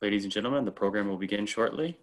Ladies and gentlemen, the program will begin shortly.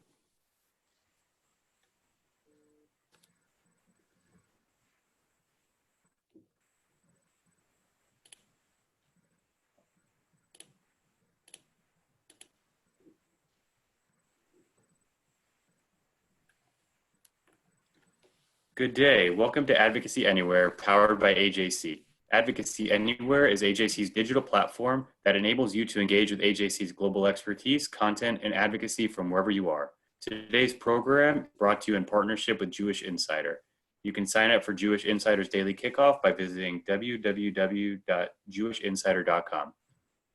Good day. Welcome to Advocacy Anywhere, powered by AJC. Advocacy Anywhere is AJC's digital platform that enables you to engage with AJC's global expertise, content, and advocacy from wherever you are. Today's program is brought to you in partnership with Jewish Insider. You can sign up for Jewish Insider's daily kickoff by visiting www.jewishinsider.com.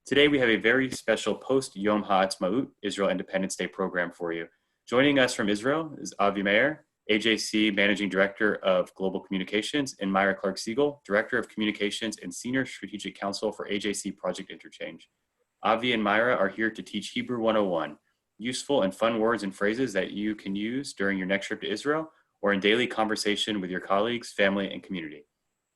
Today we have a very special post-Yom HaAtzmaut Israel Independence Day program for you. Joining us from Israel is Avi Mayer, AJC Managing Director of Global Communications, and Myra Clark-Siegel, Director of Communications and Senior Strategic Counsel for AJC Project Interchange. Avi and Myra are here to teach Hebrew 101, useful and fun words and phrases that you can use during your next trip to Israel or in daily conversation with your colleagues, family, and community.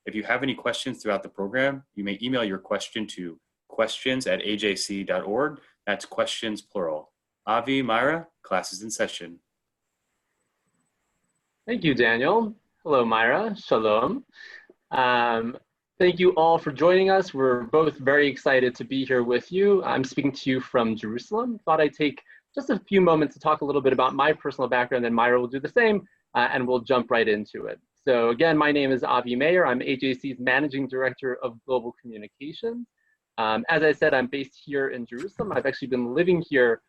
If you have any questions throughout the program, you may email your question to questions@ajc.org. That's questions plural. Avi, Myra, class is in session. Thank you, Daniel. Hello, Myra. Shalom. Thank you all for joining us. We're both very excited to be here with you. I'm speaking to you from Jerusalem. Thought I'd take just a few moments to talk a little bit about my personal background, and Myra will do the same, and we'll jump right into it. So again, my name is Avi Mayer. I'm AJC's Managing Director of Global Communications. As I said, I'm based here in Jerusalem. I've actually been living here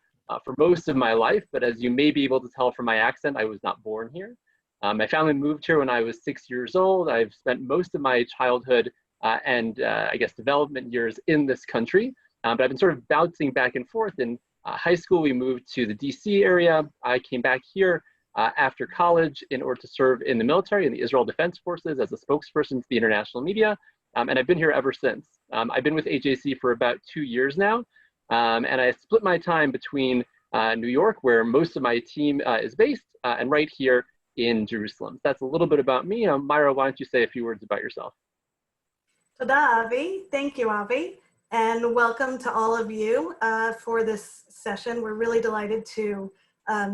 for most of my life, but as you may be able to tell from my accent, I was not born here. My family moved here when I was 6 years old. I've spent most of my childhood and I guess development years in this country, but I've been sort of bouncing back and forth. In high school, we moved to the DC area. I came back here after college in order to serve in the military, in the Israel Defense Forces, as a spokesperson to the international media, and I've been here ever since. I've been with AJC for about 2 years now, and I split my time between New York, where most of my team is based, and right here in Jerusalem. So that's a little bit about me. Myra, why don't you say a few words about yourself? Toda, Avi. Thank you, Avi. And welcome to all of you for this session. We're really delighted to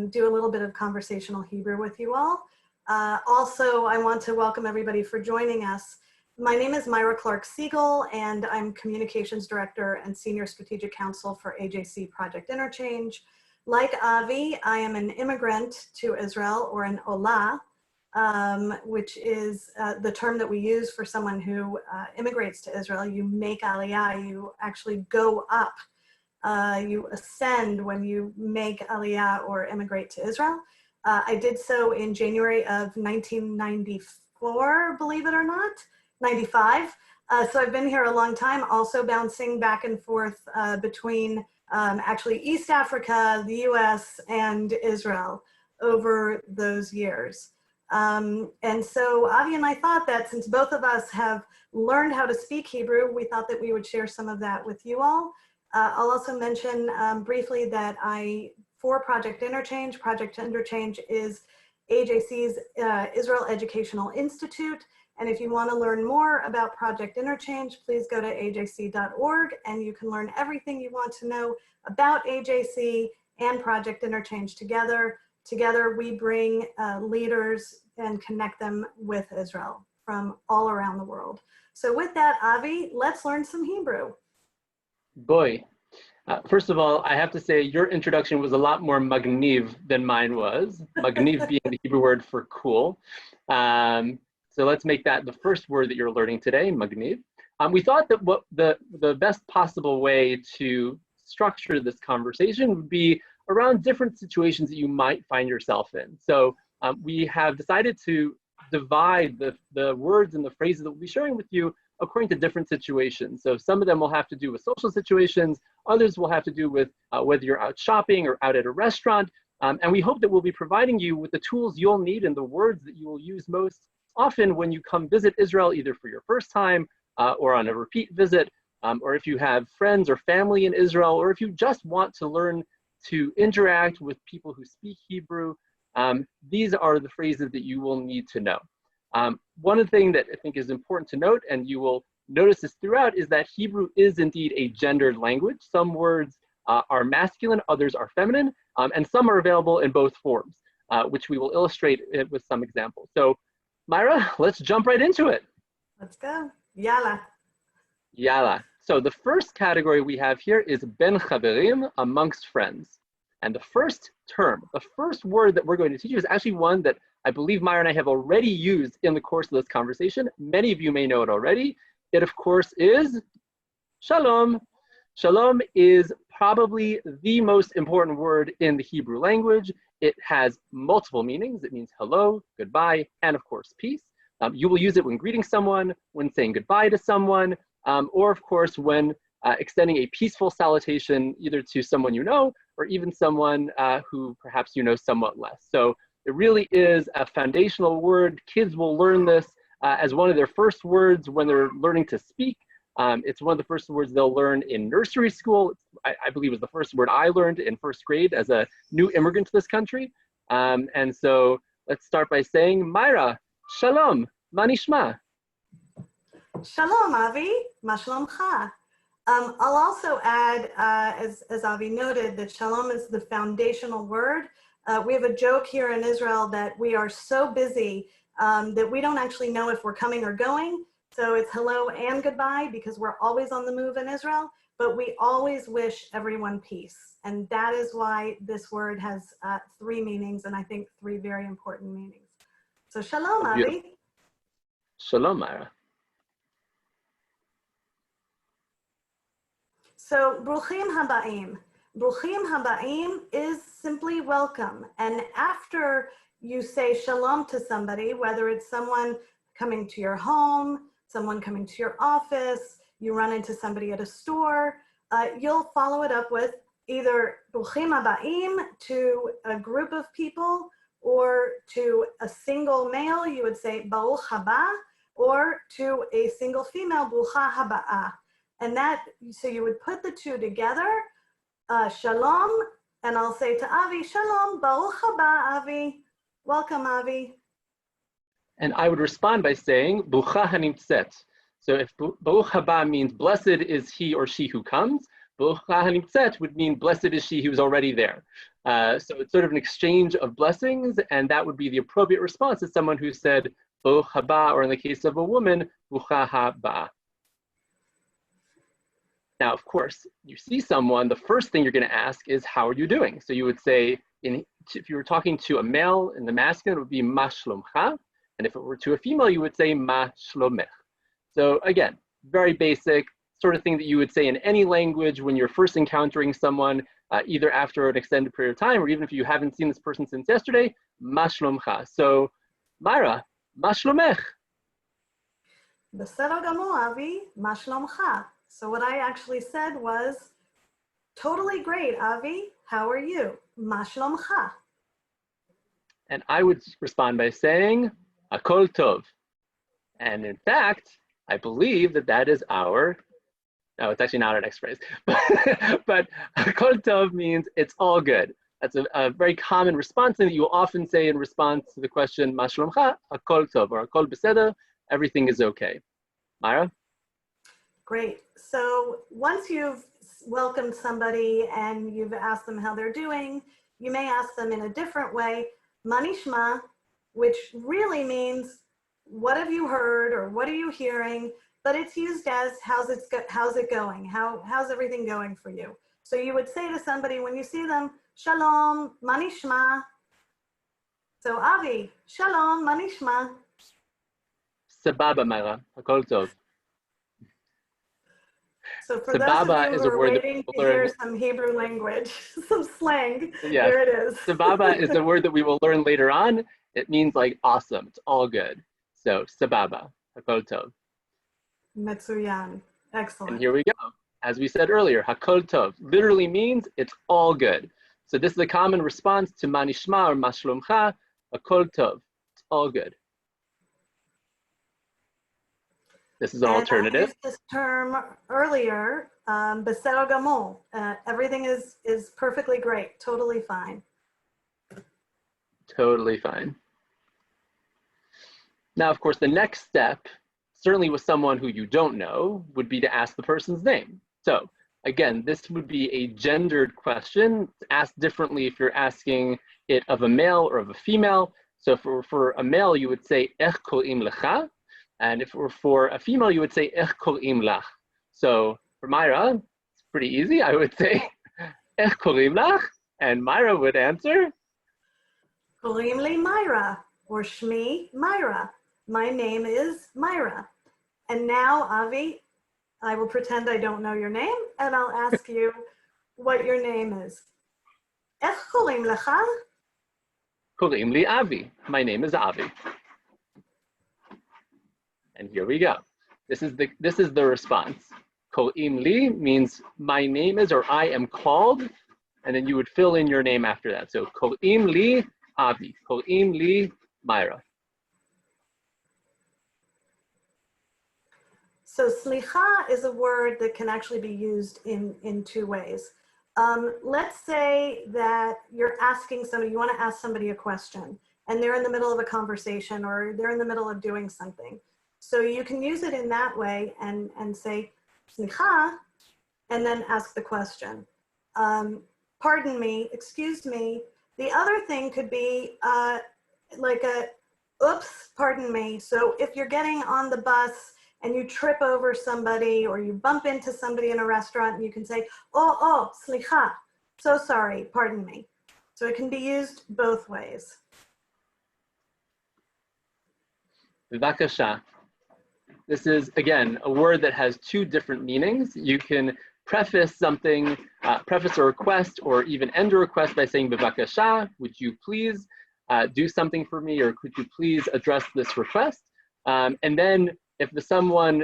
do a little bit of conversational Hebrew with you all. Also, I want to welcome everybody for joining us. My name is Myra Clark-Siegel, and I'm Communications Director and Senior Strategic Counsel for AJC Project Interchange. Like Avi, I am an immigrant to Israel, or an Olah, which is the term that we use for someone who immigrates to Israel. You make Aliyah, you actually go up. You ascend when you make Aliyah or immigrate to Israel. I did so in January of 1994, believe it or not, 95. So I've been here a long time, also bouncing back and forth between actually East Africa, the US, and Israel over those years. And so Avi and I thought that since both of us have learned how to speak Hebrew, we thought that we would share some of that with you all. I'll also mention briefly that for Project Interchange is AJC's Israel Educational Institute. And if you want to learn more about Project Interchange, please go to ajc.org, and you can learn everything you want to know about AJC and Project Interchange together. Together, we bring leaders and connect them with Israel from all around the world. So with that, Avi, let's learn some Hebrew. Boy, first of all, I have to say your introduction was a lot more magniv than mine was. Magniv being the Hebrew word for cool. So let's make that the first word that you're learning today, magniv. We thought that what the best possible way to structure this conversation would be around different situations that you might find yourself in. So we have decided to divide the words and the phrases that we'll be sharing with you according to different situations. So some of them will have to do with social situations, others will have to do with whether you're out shopping or out at a restaurant. And we hope that we'll be providing you with the tools you'll need and the words that you will use most often when you come visit Israel, either for your first time or on a repeat visit, or if you have friends or family in Israel, or if you just want to learn to interact with people who speak Hebrew. These are the phrases that you will need to know. One of the things that I think is important to note, and you will notice this throughout, is that Hebrew is indeed a gendered language. Some words are masculine, others are feminine, and some are available in both forms, which we will illustrate with some examples. So Myra, let's jump right into it. Let's go. Yalla. Yalla. So the first category we have here is ben chaverim, amongst friends. And the first term, the first word that we're going to teach you is actually one that I believe Myra and I have already used in the course of this conversation. Many of you may know it already. It, of course, is shalom. Shalom is probably the most important word in the Hebrew language. It has multiple meanings. It means hello, goodbye, and of course, peace. You will use it when greeting someone, when saying goodbye to someone, or of course, when extending a peaceful salutation either to someone you know or even someone who perhaps you know somewhat less. So it really is a foundational word. Kids will learn this as one of their first words when they're learning to speak. It's one of the first words they'll learn in nursery school. I believe it was the first word I learned in first grade as a new immigrant to this country. And so let's start by saying, Myra, shalom, ma nishma. Shalom, Avi. Ma shlomcha. I'll also add, as Avi noted, that shalom is the foundational word. We have a joke here in Israel that we are so busy that we don't actually know if we're coming or going. So it's hello and goodbye because we're always on the move in Israel, but we always wish everyone peace. And that is why this word has three meanings, and I think three very important meanings. So shalom, Avi. Shalom, Myra. So bruchim habaim. Bruchim habaim is simply welcome. And after you say shalom to somebody, whether it's someone coming to your home, someone coming to your office, you run into somebody at a store, you'll follow it up with either bruchim habaim to a group of people, or to a single male, you would say baruch haba, or to a single female, brucha haba'ah. And that, so you would put the two together, shalom, and I'll say to Avi, shalom, baruch haba, Avi. Welcome, Avi. And I would respond by saying, Bucha hanimtzet. So if Baruch haba means blessed is he or she who comes, Bucha hanimtzet would mean blessed is she who's already there. So it's sort of an exchange of blessings, and that would be the appropriate response to someone who said Baruch haba, or in the case of a woman, Bucha haba. Now, of course, you see someone, the first thing you're going to ask is, how are you doing? So you would say, if you were talking to a male in the masculine, it would be ma shlomcha. And if it were to a female, you would say ma shlomech. So again, very basic sort of thing that you would say in any language when you're first encountering someone, either after an extended period of time, or even if you haven't seen this person since yesterday, ma shlomcha. So Myra, ma shlomech. Beseder gamor, Avi, ma shlomcha. So what I actually said was, totally great, Avi. How are you? Ma shlomcha. And I would respond by saying, Akol tov. And in fact, I believe that that is our, no, it's actually not our next phrase, but Akol tov means it's all good. That's a very common response that you will often say in response to the question, Ma shlomcha, Akol tov, or Akol beseder, everything is okay. Myra? Great. So once you've welcomed somebody and you've asked them how they're doing, you may ask them in a different way, ma nishma, which really means, what have you heard or what are you hearing? But it's used as, how's it going? How's everything going for you? So you would say to somebody when you see them, shalom, ma nishma. So Avi, shalom, ma nishma. Sababa, Myra, Akol tov. So for those of you who are waiting to hear some Hebrew language, some slang, yes. Here it is. Sababa is a word that we will learn later on. It means like awesome, it's all good. So sababa, hakol tov. Metsuyan, excellent. And here we go. As we said earlier, hakol tov literally means it's all good. So this is a common response to ma nishma or ma shlomcha, hakol tov, it's all good. This is an alternative. I used this term earlier, beseder gamor. Everything is perfectly great, totally fine. Totally fine. Now, of course, the next step, certainly with someone who you don't know, would be to ask the person's name. So Again, this would be a gendered question. It's asked differently if you're asking it of a male or of a female. So for a male, you would say, Ech korim lecha. And if it were for a female, you would say, Ech korim lach. So for Myra, it's pretty easy. I would say, Ech korim lach. And Myra would answer, Korim li Myra, or Shmi Myra. My name is Myra. And now, Avi, I will pretend I don't know your name, and I'll ask you what your name is. Ech korim lecha? Korim li Avi. My name is Avi. And here we go. This is the response. Korim li means my name is, or I am called, and then you would fill in your name after that. So korim li Avi, korim li Myra. So slicha is a word that can actually be used in two ways. Let's say that you're asking somebody, you want to ask somebody a question, and they're in the middle of a conversation, or they're in the middle of doing something. So you can use it in that way and say, slicha, and then ask the question. Pardon me, excuse me. The other thing could be like a, oops, pardon me. So if you're getting on the bus and you trip over somebody, or you bump into somebody in a restaurant, and you can say, oh, slicha, so sorry, pardon me. So it can be used both ways. Bevakasha. This is, again, a word that has two different meanings. You can preface something, preface a request, or even end a request by saying, Bevakasha, would you please do something for me, or could you please address this request? And then if someone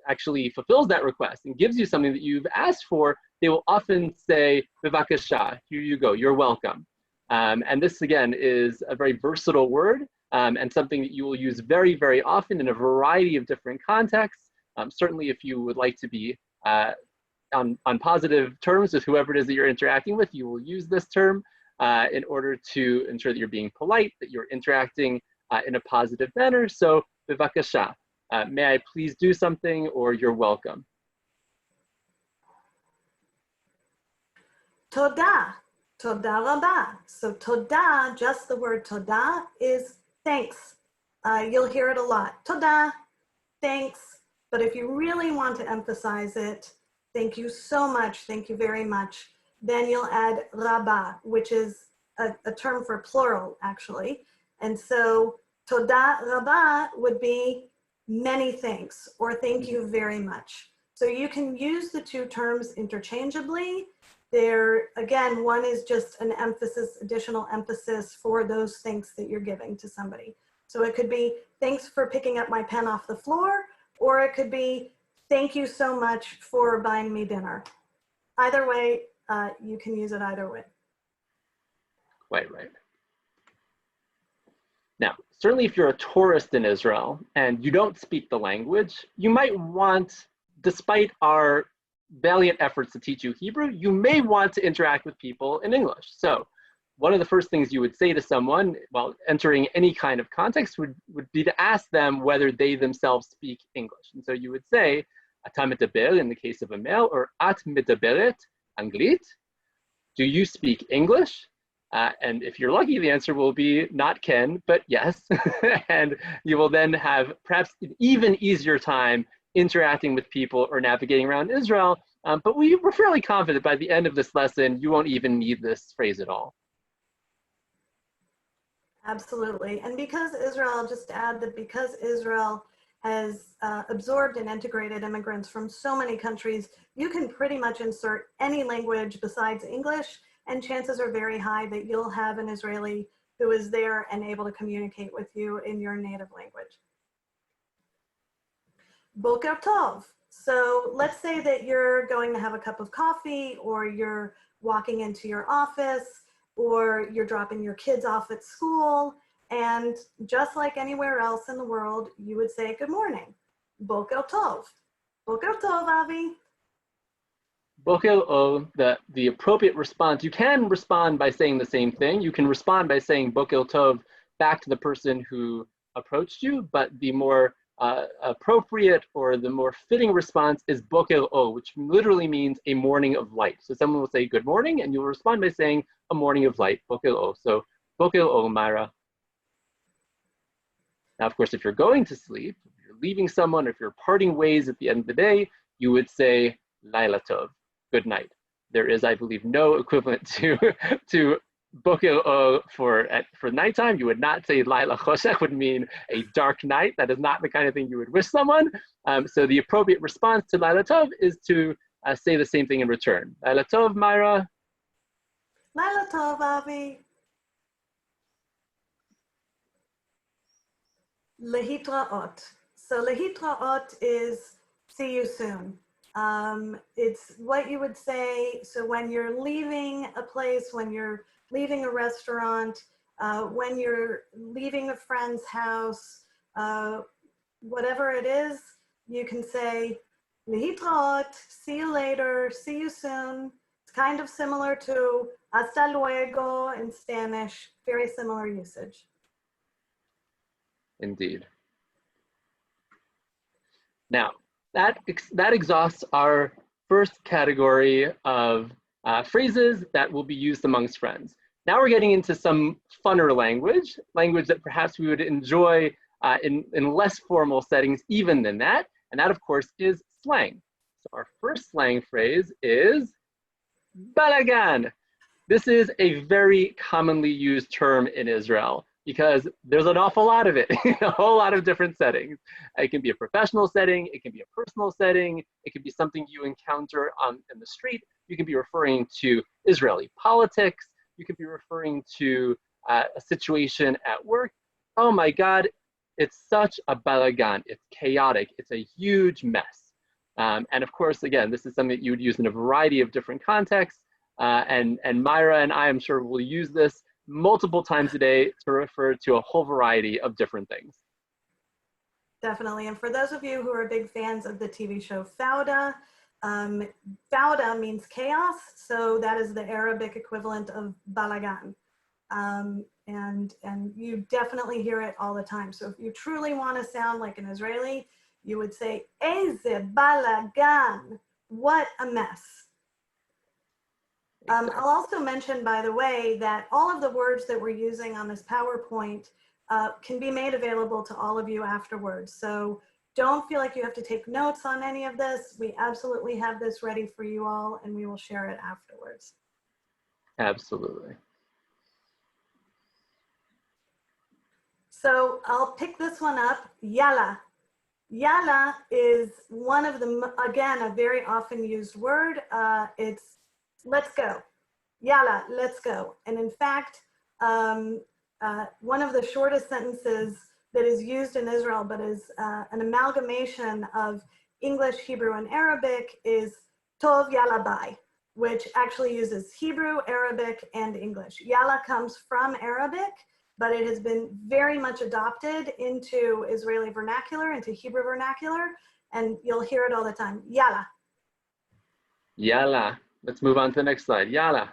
actually fulfills that request and gives you something that you've asked for, they will often say, Bevakasha, here you go, you're welcome. And this, again, is a very versatile word, and something that you will use very, very often in a variety of different contexts. Certainly if you would like to be on positive terms with whoever it is that you're interacting with, you will use this term in order to ensure that you're being polite, that you're interacting in a positive manner. So, bevakasha, may I please do something, or you're welcome. Toda, toda rabah. So toda, just the word toda, is thanks. You'll hear it a lot. Toda, thanks. But if you really want to emphasize it, thank you so much, thank you very much, then you'll add rabah, which is a term for plural, actually. And so toda rabah would be many thanks, or thank you very much. So you can use the two terms interchangeably. There, again, one is just an emphasis, additional emphasis for those thanks that you're giving to somebody. So it could be, thanks for picking up my pen off the floor, or it could be, thank you so much for buying me dinner. Either way, you can use it either way. Right. Now, certainly if you're a tourist in Israel and you don't speak the language, you might want, despite our valiant efforts to teach you Hebrew, you may want to interact with people in English. So one of the first things you would say to someone while entering any kind of context would be to ask them whether they themselves speak English. And so you would say, Ata medaber in the case of a male, or At medaberet Anglit. Do you speak English? And if you're lucky, the answer will be not Ken, but yes. And you will then have perhaps an even easier time interacting with people or navigating around Israel. But we're fairly confident by the end of this lesson, you won't even need this phrase at all. Absolutely. And because Israel, I'll just add that because Israel has absorbed and integrated immigrants from so many countries, you can pretty much insert any language besides English, and chances are very high that you'll have an Israeli who is there and able to communicate with you in your native language. Boker Tov. So let's say that you're going to have a cup of coffee, or you're walking into your office, or you're dropping your kids off at school, and just like anywhere else in the world, you would say good morning. Boker Tov. Boker Tov, Avi. Boker Tov, the appropriate response, you can respond by saying the same thing. You can respond by saying Boker Tov back to the person who approached you, but the more appropriate or the more fitting response is boker o, which literally means a morning of light. So someone will say good morning, and you'll respond by saying a morning of light, boker o. So boker o, Myra. Now, of course, if you're going to sleep, if you're leaving someone, if you're parting ways at the end of the day, you would say laila tov, good night. There is, I believe, no equivalent to boker o for nighttime. You would not say laila choshech, would mean a dark night. That is not the kind of thing you would wish someone. So the appropriate response to laila tov is to say the same thing in return. Laila tov, Myra. Laila tov, Avi. Lehitraot. So lehitraot is see you soon. It's what you would say. So when you're leaving a place, when you're leaving a restaurant, when you're leaving a friend's house, whatever it is, you can say lehitraot, see you later, see you soon. It's kind of similar to hasta luego in Spanish, very similar usage. Indeed. Now, that exhausts our first category of phrases that will be used amongst friends. Now we're getting into some funner language that perhaps we would enjoy in less formal settings even than that. And that, of course, is slang. So our first slang phrase is balagan. This is a very commonly used term in Israel, because there's an awful lot of it in a whole lot of different settings. It can be a professional setting, it can be a personal setting, it can be something you encounter in the street. You can be referring to Israeli politics, you can be referring to a situation at work. Oh my God, it's such a balagan, it's chaotic, it's a huge mess. And of course, again, this is something that you would use in a variety of different contexts, and Myra and I am sure will use this multiple times a day to refer to a whole variety of different things. Definitely. And for those of you who are big fans of the TV show Fauda, Fauda means chaos. So that is the Arabic equivalent of balagan. And you definitely hear it all the time. So if you truly want to sound like an Israeli, you would say, Eze balagan, what a mess. I'll also mention, by the way, that all of the words that we're using on this PowerPoint can be made available to all of you afterwards. So don't feel like you have to take notes on any of this. We absolutely have this ready for you all, and we will share it afterwards. Absolutely. So I'll pick this one up, yalla. Yalla is one of the, again, a very often used word. It's let's go. Yalla, let's go. And in fact, one of the shortest sentences that is used in Israel, but is an amalgamation of English, Hebrew, and Arabic is tov yalla bye, which actually uses Hebrew, Arabic, and English. Yalla comes from Arabic, but it has been very much adopted into Israeli vernacular, into Hebrew vernacular, and you'll hear it all the time. Yalla. Yalla. Let's move on to the next slide. Yalla.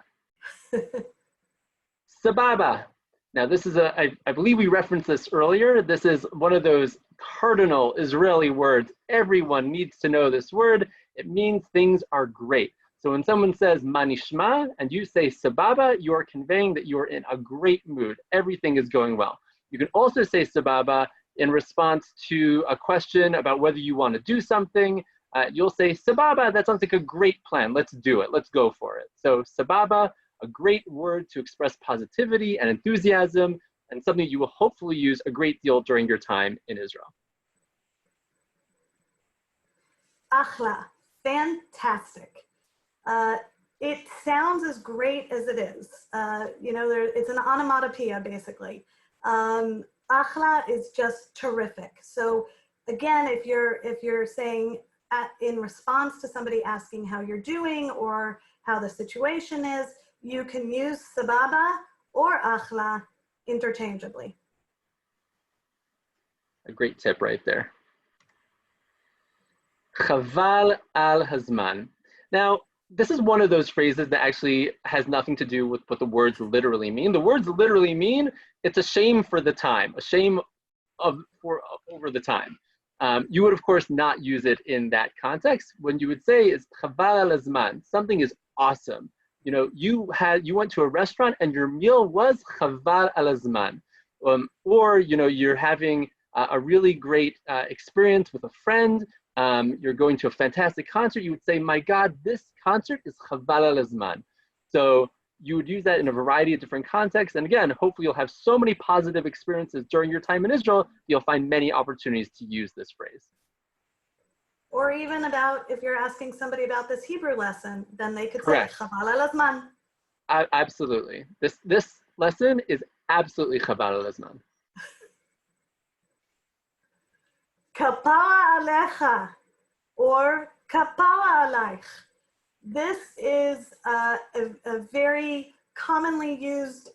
Sababa. Now this is I believe we referenced this earlier. This is one of those cardinal Israeli words. Everyone needs to know this word. It means things are great. So when someone says manishma and you say sababa, you are conveying that you are in a great mood. Everything is going well. You can also say sababa in response to a question about whether you want to do something. You'll say, sababa, that sounds like a great plan. Let's do it. Let's go for it. So sababa, a great word to express positivity and enthusiasm, and something you will hopefully use a great deal during your time in Israel. Achla, fantastic. It sounds as great as it is. You know, it's an onomatopoeia, basically. Achla is just terrific. So again, if you're saying, in response to somebody asking how you're doing or how the situation is, you can use sababa or achla interchangeably. A great tip right there. Chaval al hazman. Now, this is one of those phrases that actually has nothing to do with what the words literally mean. The words literally mean it's a shame for the time, a shame over the time. You would, of course, not use it in that context. When you would say is chaval al hazman, something is awesome. You know, you went to a restaurant and your meal was chaval al hazman. Or, you know, you're having a really great experience with a friend. You're going to a fantastic concert. You would say, my God, this concert is chaval al hazman. So you would use that in a variety of different contexts. And again, hopefully you'll have so many positive experiences during your time in Israel, you'll find many opportunities to use this phrase. Or even about, if you're asking somebody about this Hebrew lesson, then they could Correct. say, chaval al hazman. Absolutely. This lesson is absolutely chaval al hazman. Kapara alecha, or kapara alaych. This is a very commonly used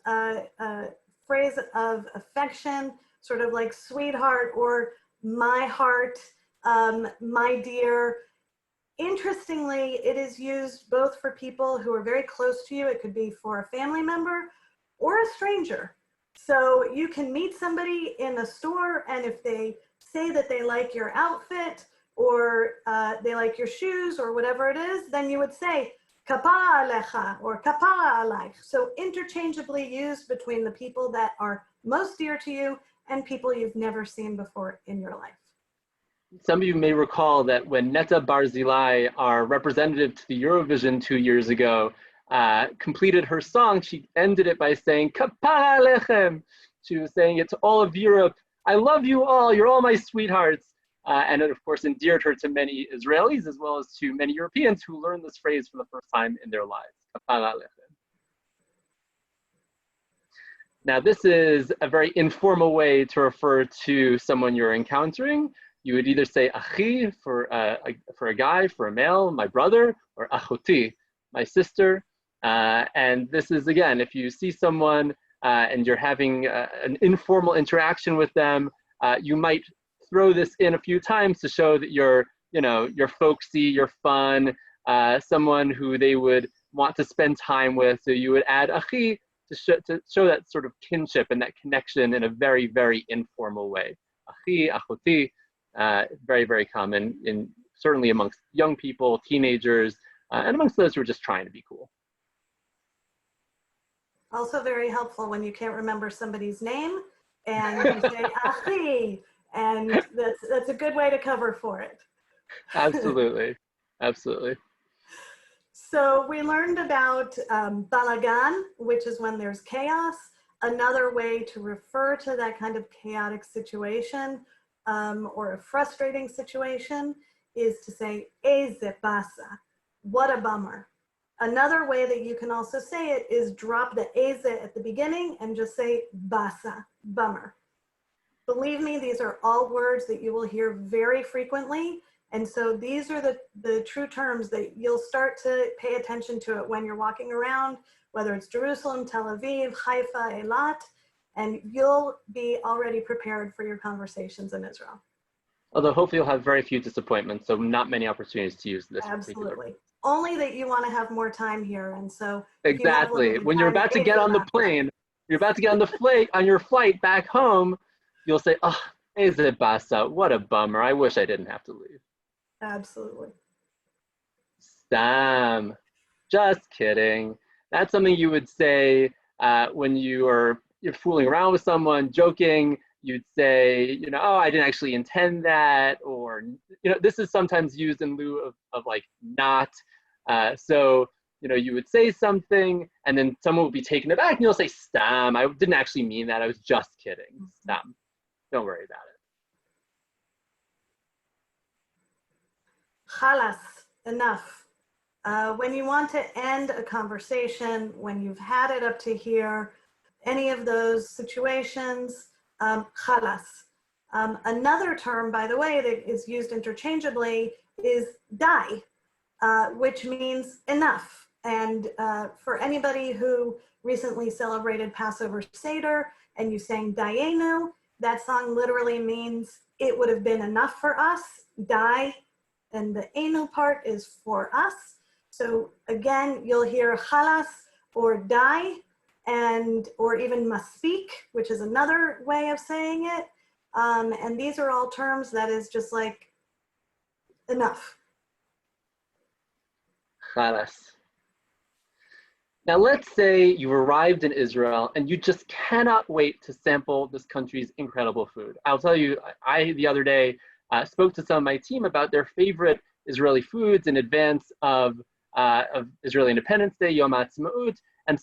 phrase of affection, sort of like sweetheart or my heart, my dear. Interestingly, it is used both for people who are very close to you. It could be for a family member or a stranger. So you can meet somebody in a store, and if they say that they like your outfit or they like your shoes or whatever it is, then you would say kapara alecha or kapara alaych. So interchangeably used between the people that are most dear to you and people you've never seen before in your life. Some of you may recall that when Netta Barzilai, our representative to the Eurovision 2 years ago, completed her song, she ended it by saying, Kapara alechem. She was saying it to all of Europe. I love you all. You're all my sweethearts. And it, of course, endeared her to many Israelis as well as to many Europeans who learned this phrase for the first time in their lives. Kapara alechem. Now, this is a very informal way to refer to someone you're encountering. You would either say achi for a guy, for a male, my brother, or achoti, my sister. And this is, again, if you see someone and you're having an informal interaction with them, you might throw this in a few times to show that you're folksy, you're fun, someone who they would want to spend time with. So you would add achi to show that sort of kinship and that connection in a very, very informal way. Achi, achoti. Very, very common certainly amongst young people, teenagers, and amongst those who are just trying to be cool. Also very helpful when you can't remember somebody's name and you say achi, and that's a good way to cover for it. Absolutely, absolutely. So we learned about balagan, which is when there's chaos. Another way to refer to that kind of chaotic situation or a frustrating situation is to say, Eze basa, what a bummer. Another way that you can also say it is drop the Eze at the beginning and just say basa, bummer. Believe me, these are all words that you will hear very frequently. And so these are the true terms that you'll start to pay attention to it when you're walking around, whether it's Jerusalem, Tel Aviv, Haifa, Eilat, and you'll be already prepared for your conversations in Israel. Although hopefully you'll have very few disappointments, so not many opportunities to use this. Absolutely. Only that you want to have more time here. And so exactly. When you're about to get on the plane, you're about to get on on your flight back home, you'll say, oh, Eze basa, what a bummer. I wish I didn't have to leave. Absolutely. Stam. Just kidding. That's something you would say when you're fooling around with someone, joking. You'd say, oh, I didn't actually intend that, or, this is sometimes used in lieu of like not. So, you would say something and then someone would be taken aback and you'll say, stam, I didn't actually mean that. I was just kidding. Stam. Don't worry about it. Chalas, enough. When you want to end a conversation, when you've had it up to here, any of those situations, chalas. Another term, by the way, that is used interchangeably is dai, which means enough. And for anybody who recently celebrated Passover Seder and you sang Dayenu, that song literally means it would have been enough for us, dai, and the enu part is for us. So again, you'll hear chalas or dai, or even maspik, which is another way of saying it. And these are all terms that is just like enough. Khalas. Now let's say you've arrived in Israel and you just cannot wait to sample this country's incredible food. I'll tell you, I the other day spoke to some of my team about their favorite Israeli foods in advance of Israeli Independence Day, Yom Ha'atzmaut, and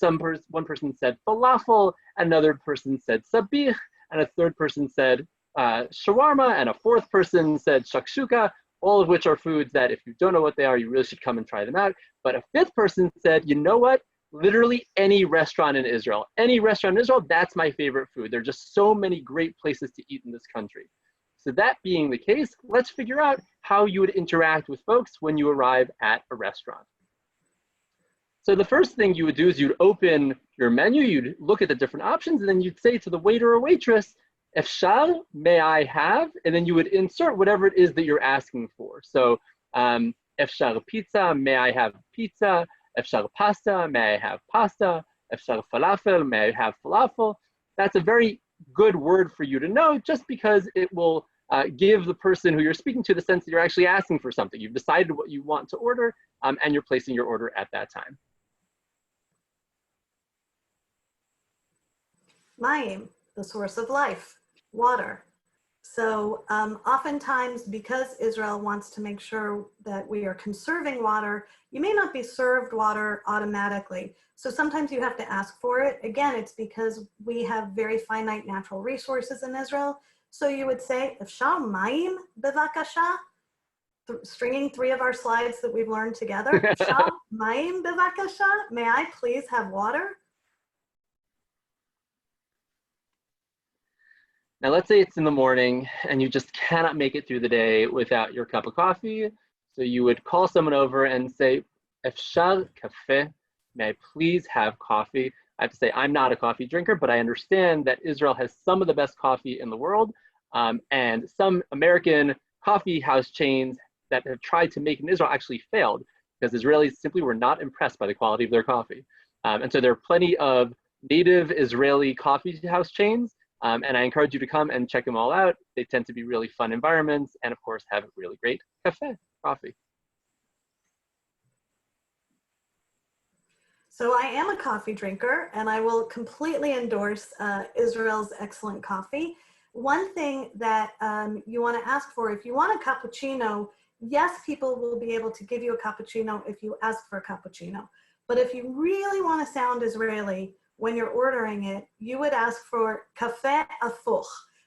one person said falafel, another person said sabich, and a third person said shawarma, and a fourth person said shakshuka, all of which are foods that if you don't know what they are, you really should come and try them out. But a fifth person said, you know what? Literally any restaurant in Israel, that's my favorite food. There are just so many great places to eat in this country. So that being the case, let's figure out how you would interact with folks when you arrive at a restaurant. So the first thing you would do is you'd open your menu, you'd look at the different options, and then you'd say to the waiter or waitress, Efshar, may I have? And then you would insert whatever it is that you're asking for. So Efshar pizza, may I have pizza? Efshar pasta, may I have pasta? Efshar falafel, may I have falafel? That's a very good word for you to know, just because it will give the person who you're speaking to the sense that you're actually asking for something. You've decided what you want to order, and you're placing your order at that time. Mayim, the source of life, water. So oftentimes, because Israel wants to make sure that we are conserving water, you may not be served water automatically. So sometimes you have to ask for it. Again, it's because we have very finite natural resources in Israel. So you would say, Efshar mayim bevakasha, stringing 3 of our slides that we've learned together. Efshar mayim bevakasha, may I please have water? Now let's say it's in the morning and you just cannot make it through the day without your cup of coffee. So you would call someone over and say, Efshar kafe, may I please have coffee? I have to say, I'm not a coffee drinker, but I understand that Israel has some of the best coffee in the world. And some American coffee house chains that have tried to make in Israel actually failed because Israelis simply were not impressed by the quality of their coffee. And so there are plenty of native Israeli coffee house chains. And I encourage you to come and check them all out. They tend to be really fun environments and of course have really great coffee. So I am a coffee drinker and I will completely endorse Israel's excellent coffee. One thing that you want to ask for, if you want a cappuccino, yes, people will be able to give you a cappuccino if you ask for a cappuccino. But if you really want to sound Israeli, when you're ordering it, you would ask for kafe afuch,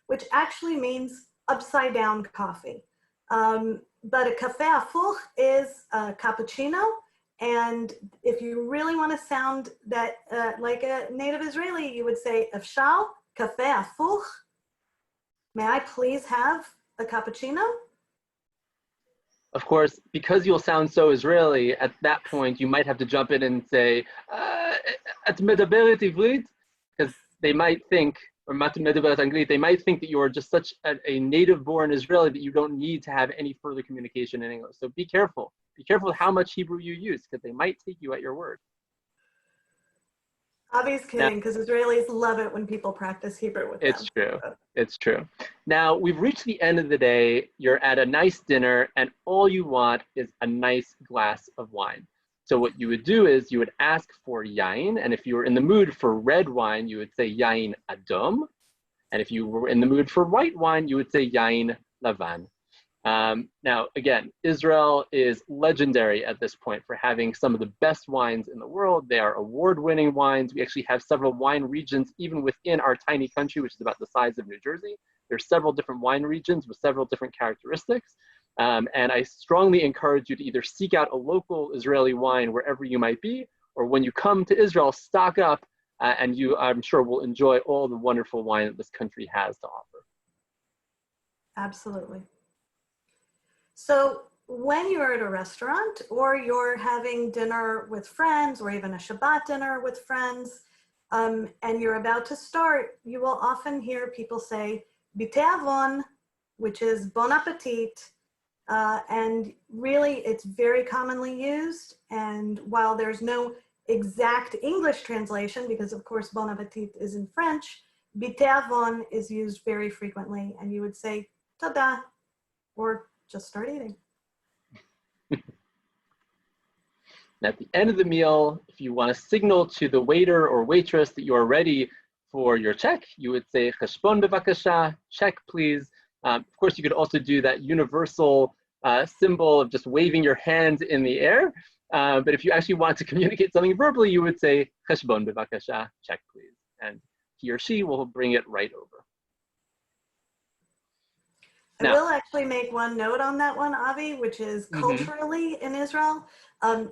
which actually means upside down coffee. But a kafe afuch is a cappuccino. And if you really want to sound that like a native Israeli, you would say, Efshar kafe afuch, may I please have a cappuccino? Of course, because you'll sound so Israeli, at that point, you might have to jump in and say, at medaberet ivrit, because they might think, or mat medaberet anglit, they might think that you are just such a native-born Israeli that you don't need to have any further communication in English. So be careful. Be careful how much Hebrew you use, because they might take you at your word. Avi's kidding, because Israelis love it when people practice Hebrew with them. It's true. It's true. Now, we've reached the end of the day. You're at a nice dinner, and all you want is a nice glass of wine. So what you would do is you would ask for yain, and if you were in the mood for red wine, you would say yain adom. And if you were in the mood for white wine, you would say yain lavan. Now, again, Israel is legendary at this point for having some of the best wines in the world. They are award-winning wines. We actually have several wine regions even within our tiny country, which is about the size of New Jersey. There's several different wine regions with several different characteristics. And I strongly encourage you to either seek out a local Israeli wine wherever you might be, or when you come to Israel, stock up, and you, I'm sure, will enjoy all the wonderful wine that this country has to offer. Absolutely. So when you're at a restaurant or you're having dinner with friends or even a Shabbat dinner with friends, and you're about to start, you will often hear people say, biteavon, which is bon appetit. And really, it's very commonly used. And while there's no exact English translation, because of course, bon appetit is in French, Biteavon is used very frequently, and you would say tada, or just start eating. And at the end of the meal, if you want to signal to the waiter or waitress that you are ready for your check, you would say cheshbon bevakasha, check please. Of course, you could also do that universal symbol of just waving your hands in the air. But if you actually want to communicate something verbally, you would say cheshbon bevakasha, check please. And he or she will bring it right over. I will actually make one note on that one, Avi, which is culturally in Israel,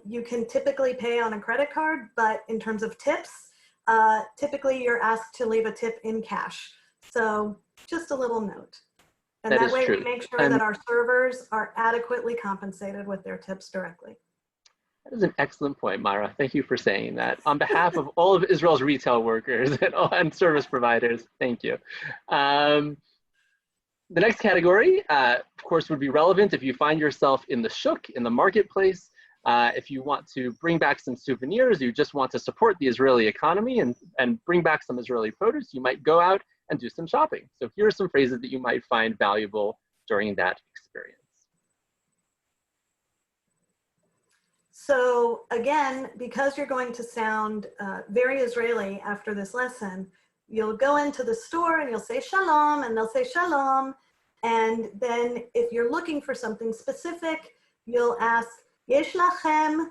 you can typically pay on a credit card, but in terms of tips, typically you're asked to leave a tip in cash. So just a little note. And that way we make sure that our servers are adequately compensated with their tips directly. That is an excellent point, Myra. Thank you for saying that. On behalf of all of Israel's retail workers and service providers, thank you. The next category, of course, would be relevant if you find yourself in the shuk, in the marketplace. If you want to bring back some souvenirs, you just want to support the Israeli economy and bring back some Israeli produce, you might go out and do some shopping. So here are some phrases that you might find valuable during that experience. So again, because you're going to sound very Israeli after this lesson, you'll go into the store and you'll say shalom, and they'll say shalom. And then if you're looking for something specific, you'll ask, yesh lachem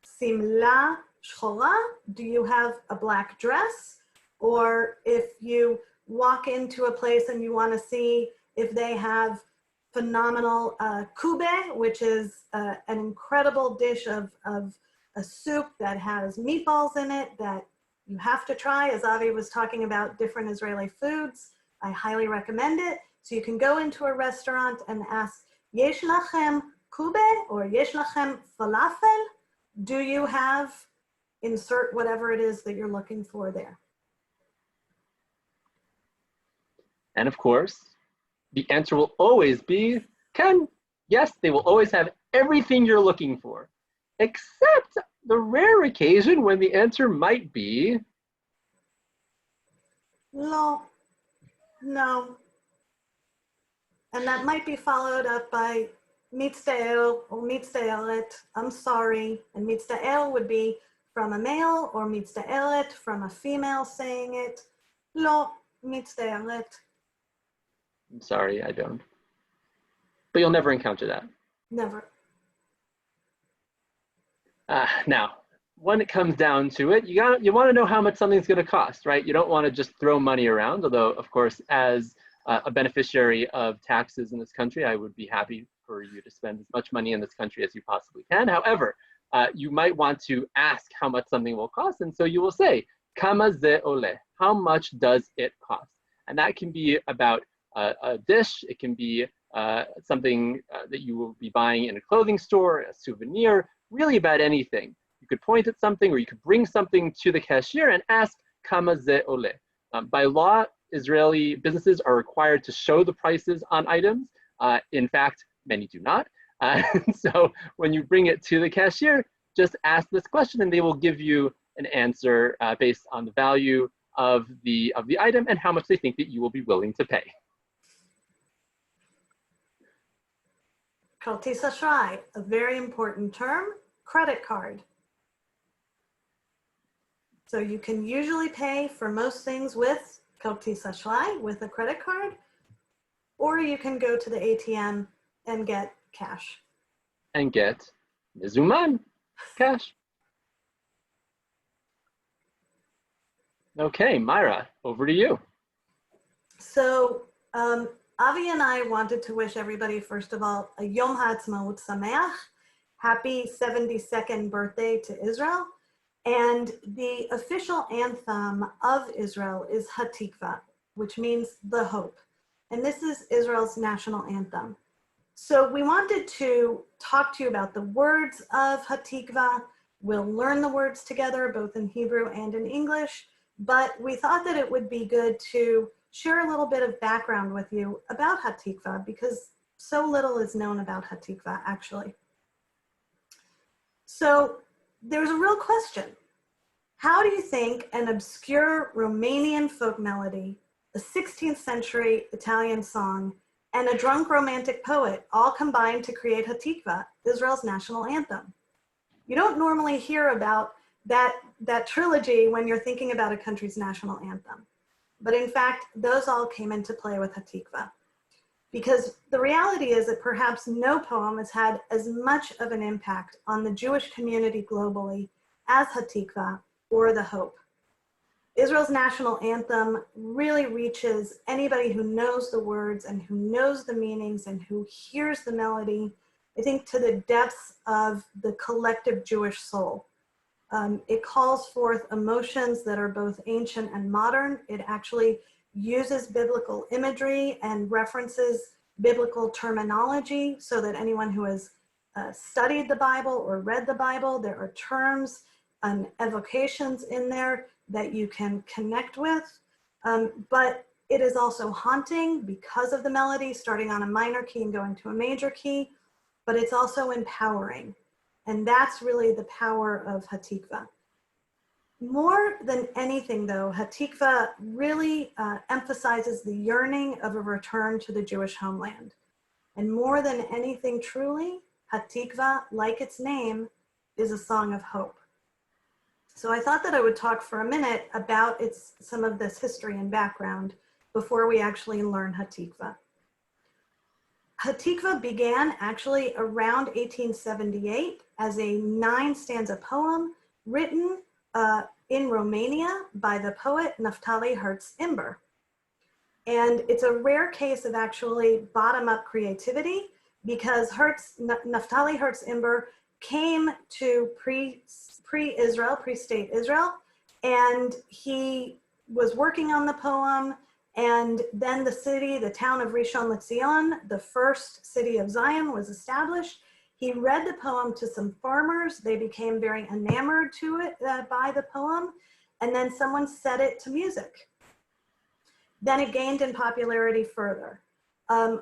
simla shchora? Do you have a black dress? Or if you walk into a place and you want to see if they have phenomenal kube, which is an incredible dish of a soup that has meatballs in it that you have to try. As Avi was talking about different Israeli foods, I highly recommend it. So you can go into a restaurant and ask, yesh lachem kube or yesh lachem falafel? Do you have, insert whatever it is that you're looking for there. And of course, the answer will always be Ken. Yes, they will always have everything you're looking for, except the rare occasion when the answer might be No. And that might be followed up by mitzta'el or mitzta'elet, I'm sorry. And mitzta'el would be from a male, or mitzta'elet from a female saying it. Lo mitzta'elet. I'm sorry, I don't. But you'll never encounter that. Never. Now, when it comes down to it, you want to know how much something's going to cost, right? You don't want to just throw money around, although, of course, as a beneficiary of taxes in this country, I would be happy for you to spend as much money in this country as you possibly can. However, you might want to ask how much something will cost, and so you will say, kama ze ole, how much does it cost? And that can be about a dish, it can be something that you will be buying in a clothing store, a souvenir, really about anything. You could point at something, or you could bring something to the cashier and ask, kama ze ole. By law, Israeli businesses are required to show the prices on items. In fact, many do not. So when you bring it to the cashier, just ask this question and they will give you an answer based on the value of the item and how much they think that you will be willing to pay. Kartis Ashrai, a very important term, credit card. So you can usually pay for most things with Kartis Ashrai, with a credit card, or you can go to the ATM and get cash. And get mizuman, cash. Okay, Myra, over to you. So Avi and I wanted to wish everybody, first of all, a Yom HaAtzmaut Sameach, happy 72nd birthday to Israel. And the official anthem of Israel is Hatikva, which means the hope. And this is Israel's national anthem. So we wanted to talk to you about the words of Hatikva. We'll learn the words together, both in Hebrew and in English, but we thought that it would be good to share a little bit of background with you about Hatikva, because so little is known about Hatikva, actually. So there's a real question. How do you think an obscure Romanian folk melody, a 16th century Italian song, and a drunk romantic poet all combined to create Hatikva, Israel's national anthem? You don't normally hear about that trilogy when you're thinking about a country's national anthem. But in fact, those all came into play with Hatikva. Because the reality is that perhaps no poem has had as much of an impact on the Jewish community globally as Hatikva or the Hope. Israel's national anthem really reaches anybody who knows the words and who knows the meanings and who hears the melody, I think, to the depths of the collective Jewish soul. It calls forth emotions that are both ancient and modern. It actually uses biblical imagery and references biblical terminology so that anyone who has studied the Bible or read the Bible, there are terms and evocations in there that you can connect with. But it is also haunting because of the melody, starting on a minor key and going to a major key, but it's also empowering. And that's really the power of Hatikva. More than anything though, Hatikva really emphasizes the yearning of a return to the Jewish homeland. And more than anything truly, Hatikva, like its name, is a song of hope. So I thought that I would talk for a minute about some of this history and background before we actually learn Hatikva. Hatikva began actually around 1878 as a 9-stanza poem written in Romania by the poet Naftali Herz Imber. And it's a rare case of actually bottom-up creativity because Naftali Herz Imber came to pre-Israel, pre-state Israel, and he was working on the poem, and then the town of Rishon LeZion, the first city of Zion, was established. He read the poem to some farmers. They became very enamored to it by the poem, and then someone set it to music. Then it gained in popularity further.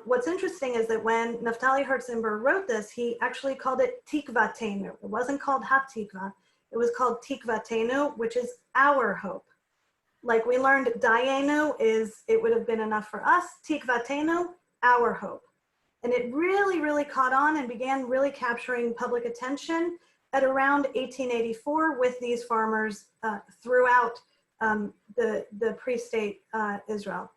What's interesting is that when Naftali Herz Imber wrote this, he actually called it Tikvatenu. It wasn't called Hatikva. It was called Tikvatenu, which is our hope. Like we learned, Dayenu it would have been enough for us. Tikvatenu, our hope. And it really, really caught on and began really capturing public attention at around 1884 with these farmers throughout the pre-state Israel.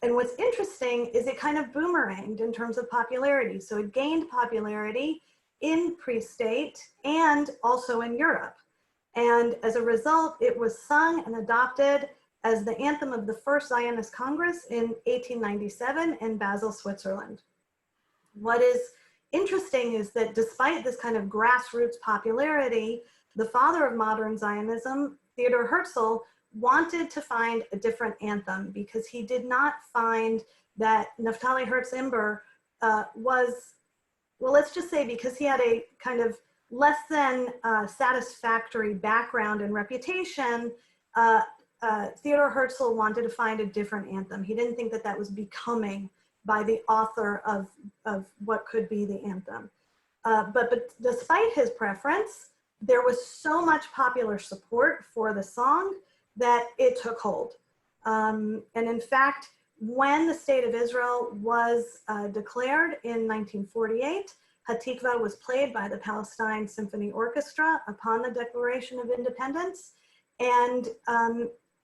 And what's interesting is it kind of boomeranged in terms of popularity. So it gained popularity in pre-state and also in Europe. And as a result, it was sung and adopted as the anthem of the first Zionist Congress in 1897 in Basel, Switzerland. What is interesting is that despite this kind of grassroots popularity, the father of modern Zionism, Theodor Herzl, wanted to find a different anthem because he did not find that Naftali Herz Imber was, well, let's just say because he had a kind of less than satisfactory background and reputation, Theodor Herzl wanted to find a different anthem. He didn't think that that was becoming by the author of what could be the anthem. But despite his preference, there was so much popular support for the song that it took hold. And in fact, when the state of Israel was declared in 1948, Hatikva was played by the Palestine Symphony Orchestra upon the Declaration of Independence, and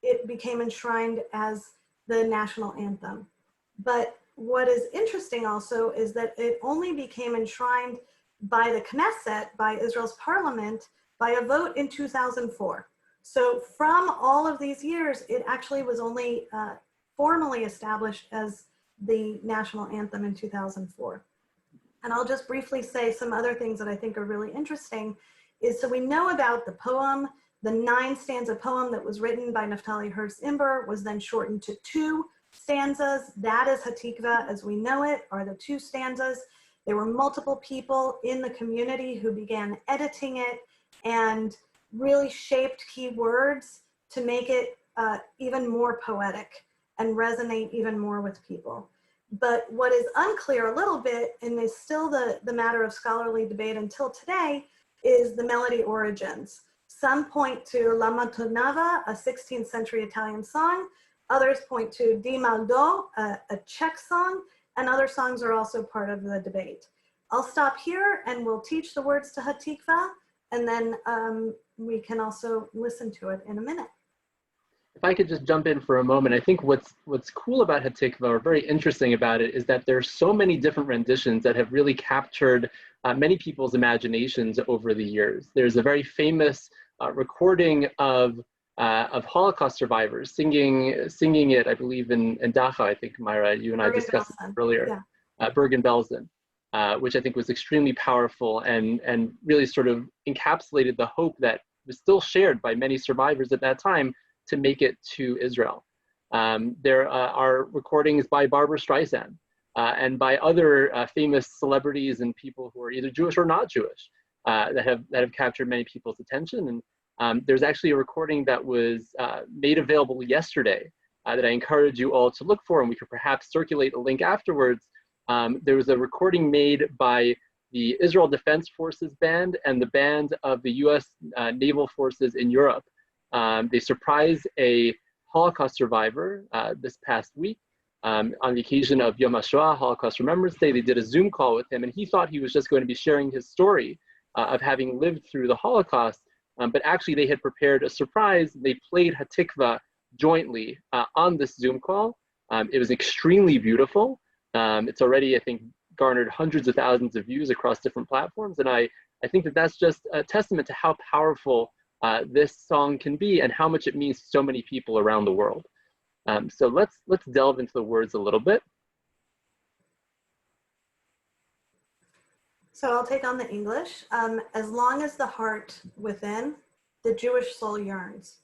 it became enshrined as the national anthem. But what is interesting also is that it only became enshrined by the Knesset, by Israel's parliament, by a vote in 2004. So from all of these years, it actually was only formally established as the national anthem in 2004. And I'll just briefly say some other things that I think are really interesting is, so we know about the poem, the 9-stanza poem that was written by Naftali Herz Imber was then shortened to 2 stanzas. That is Hatikva as we know it, are the 2 stanzas. There were multiple people in the community who began editing it and really shaped key words to make it even more poetic and resonate even more with people. But what is unclear a little bit, and is still the matter of scholarly debate until today, is the melody origins. Some point to La Matonava, a 16th century Italian song. Others point to Di Maldo, a Czech song, and other songs are also part of the debate. I'll stop here and we'll teach the words to Hatikva, and then we can also listen to it in a minute. If I could just jump in for a moment, I think what's cool about Hatikva, or very interesting about it, is that there's so many different renditions that have really captured many people's imaginations over the years. There's a very famous recording of Holocaust survivors singing it, I believe, in Dachau. I think, Myra, you and I discussed it earlier. Yeah. Bergen-Belsen, which I think was extremely powerful and really sort of encapsulated the hope that was still shared by many survivors at that time to make it to Israel. There are recordings by Barbara Streisand and by other famous celebrities and people who are either Jewish or not Jewish that have captured many people's attention. And there's actually a recording that was made available yesterday that I encourage you all to look for, and we could perhaps circulate a link afterwards. There was a recording made by the Israel Defense Forces Band and the band of the US Naval Forces in Europe. They surprised a Holocaust survivor this past week on the occasion of Yom HaShoah, Holocaust Remembrance Day. They did a Zoom call with him, and he thought he was just going to be sharing his story of having lived through the Holocaust, but actually they had prepared a surprise. They played Hatikva jointly on this Zoom call. It was extremely beautiful. It's already, I think, garnered hundreds of thousands of views across different platforms, and I think that that's just a testament to how powerful this song can be and how much it means to so many people around the world. So let's delve into the words a little bit. So I'll take on the English. As long as the heart within, the Jewish soul yearns,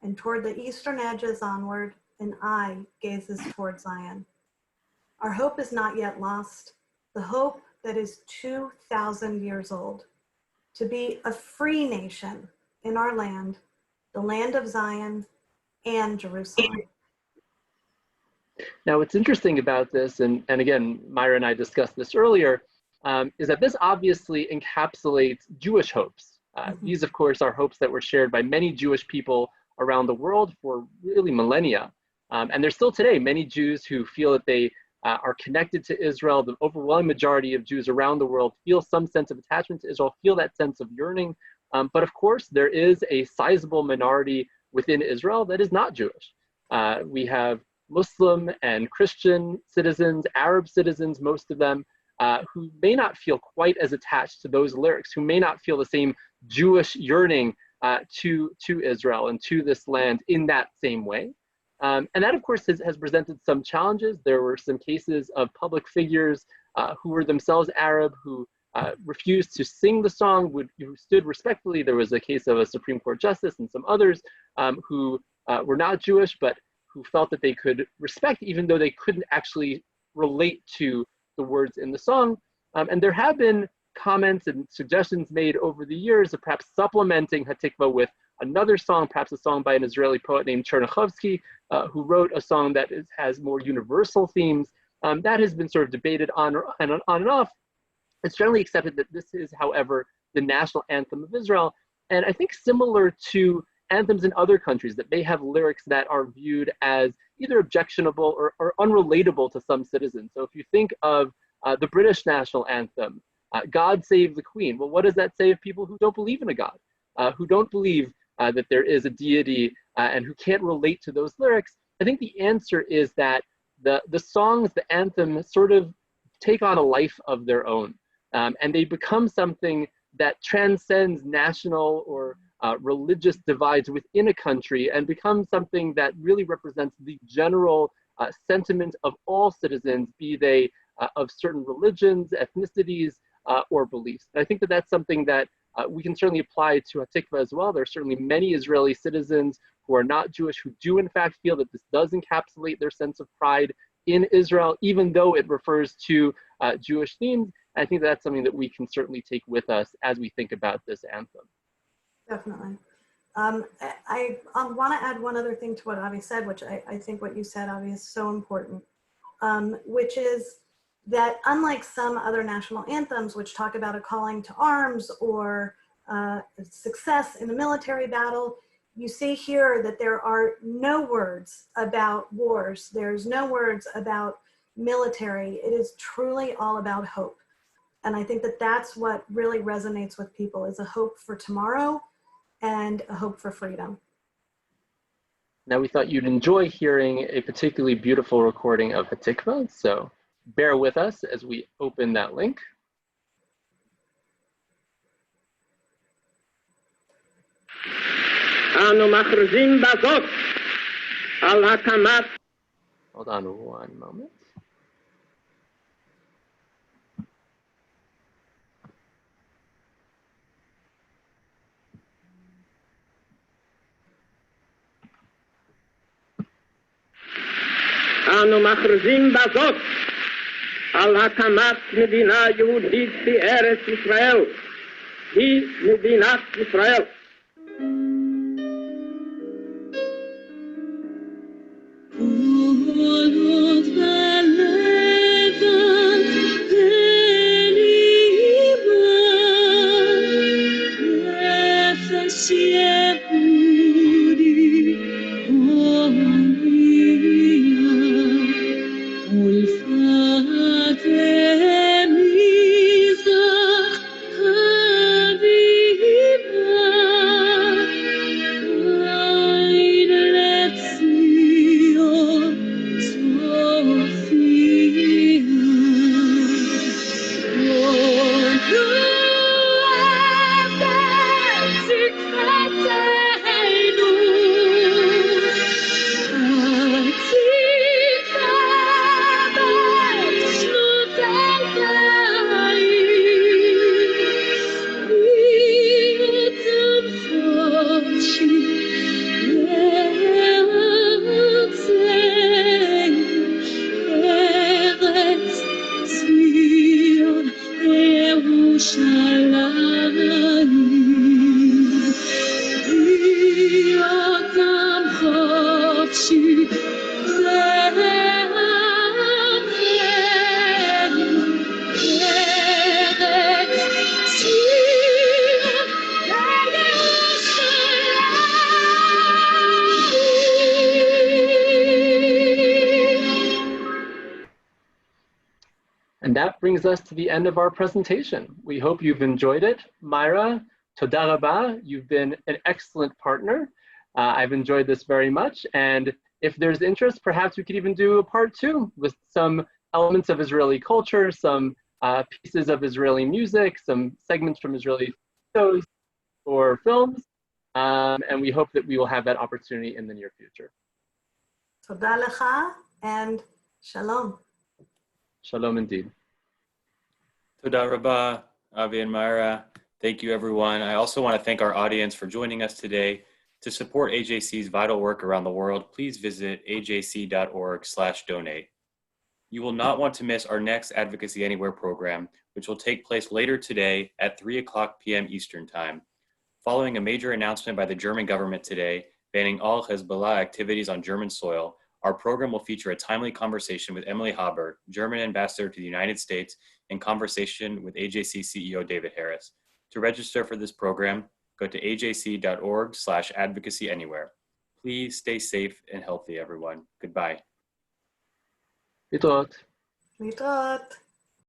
and toward the eastern edges onward, an eye gazes toward Zion. Our hope is not yet lost, the hope that is 2,000 years old, to be a free nation in our land, the land of Zion and Jerusalem. Now, what's interesting about this, and again, Myra and I discussed this earlier, is that this obviously encapsulates Jewish hopes. These, of course, are hopes that were shared by many Jewish people around the world for really millennia. And there's still today many Jews who feel that they are connected to Israel. The overwhelming majority of Jews around the world feel some sense of attachment to Israel, feel that sense of yearning. But of course, there is a sizable minority within Israel that is not Jewish. We have Muslim and Christian citizens, Arab citizens, most of them, who may not feel quite as attached to those lyrics, who may not feel the same Jewish yearning to Israel and to this land in that same way. And that, of course, has presented some challenges. There were some cases of public figures who were themselves Arab, who refused to sing the song, who stood respectfully. There was a case of a Supreme Court justice and some others who were not Jewish, but who felt that they could respect, even though they couldn't actually relate to the words in the song. And there have been comments and suggestions made over the years of perhaps supplementing Hatikva with another song, perhaps a song by an Israeli poet named Chernyakhovsky, who wrote a song that has more universal themes. That has been sort of debated on and off. It's generally accepted that this is, however, the national anthem of Israel. And I think similar to anthems in other countries, that may have lyrics that are viewed as either objectionable or unrelatable to some citizens. So if you think of the British national anthem, God Save the Queen. Well, what does that say of people who don't believe in a God, who don't believe that there is a deity and who can't relate to those lyrics? I think the answer is that the songs, the anthem, sort of take on a life of their own. And they become something that transcends national or religious divides within a country and become something that really represents the general sentiment of all citizens, be they of certain religions, ethnicities, or beliefs. And I think that that's something that we can certainly apply to Hatikva as well. There are certainly many Israeli citizens who are not Jewish who do in fact feel that this does encapsulate their sense of pride in Israel, even though it refers to Jewish themes. I think that's something that we can certainly take with us as we think about this anthem. Definitely. I want to add one other thing to what Avi said, which I think what you said, Avi, is so important, which is that unlike some other national anthems, which talk about a calling to arms or success in the military battle. You see here that there are no words about wars. There's no words about military. It is truly all about hope. And I think that that's what really resonates with people, is a hope for tomorrow and a hope for freedom. Now, we thought you'd enjoy hearing a particularly beautiful recording of Hatikva, so bear with us as we open that link. Hold on one moment. אנו מכריזים בזאת על הקמת מדינה יהודית בארץ ישראל, היא מדינת ישראל. And that brings us to the end of our presentation. We hope you've enjoyed it. Myra, toda rabah, you've been an excellent partner. I've enjoyed this very much. And if there's interest, perhaps we could even do a part 2 with some elements of Israeli culture, some pieces of Israeli music, some segments from Israeli shows or films. And we hope that we will have that opportunity in the near future. Toda lecha and shalom. Shalom indeed. Toda rabah, Avi and Myra. Thank you, everyone. I also want to thank our audience for joining us today. To support AJC's vital work around the world, please visit ajc.org/donate. You will not want to miss our next Advocacy Anywhere program, which will take place later today at 3:00 p.m. Eastern Time. Following a major announcement by the German government today, banning all Hezbollah activities on German soil, our program will feature a timely conversation with Emily Haber, German ambassador to the United States, in conversation with AJC CEO David Harris. To register for this program, go to ajc.org/advocacy anywhere. Please stay safe and healthy, everyone. Goodbye. Litot. Litot.